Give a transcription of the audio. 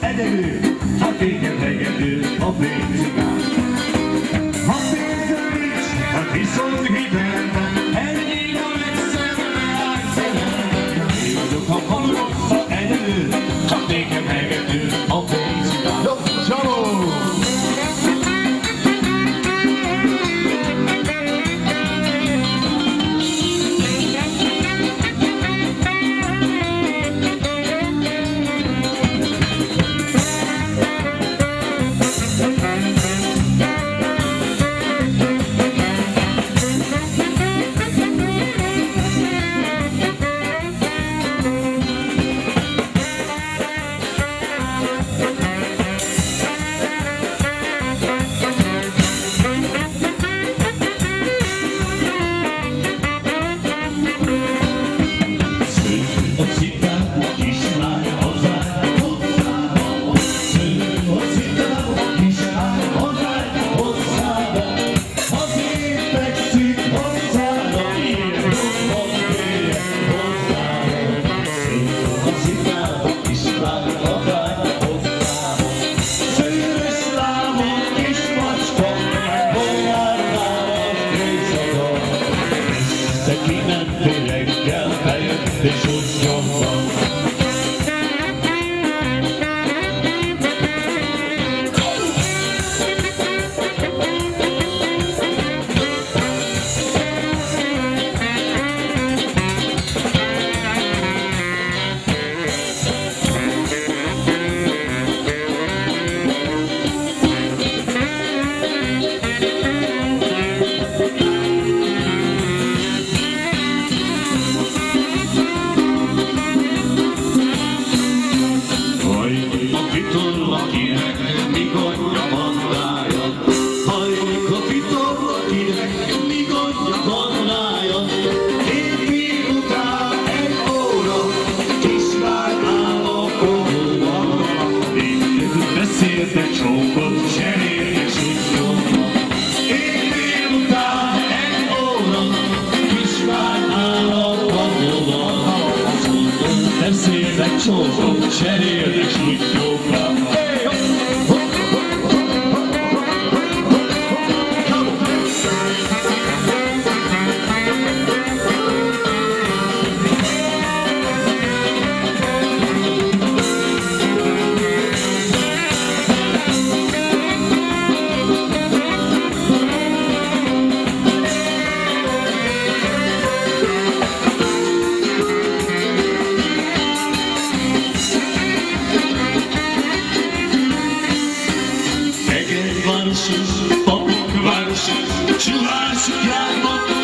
egyedül, a téged hegedül, a pénzigán. Ha pénzem nincs, hát viszont hitelben, ennyi a legszebb leányszerem. Én vagyok a halott, ha egyedül, csak téged hegedül, a pénzigán. Csaló! És úgy nyomban. Csókot cserélj, és úgy nyomva. Én délután egy óra, kisvány áll a padlóban. Azt mondom, nem szélnek csókot cserélj, és úgy nyomva. Papok városi, csúvások járnak,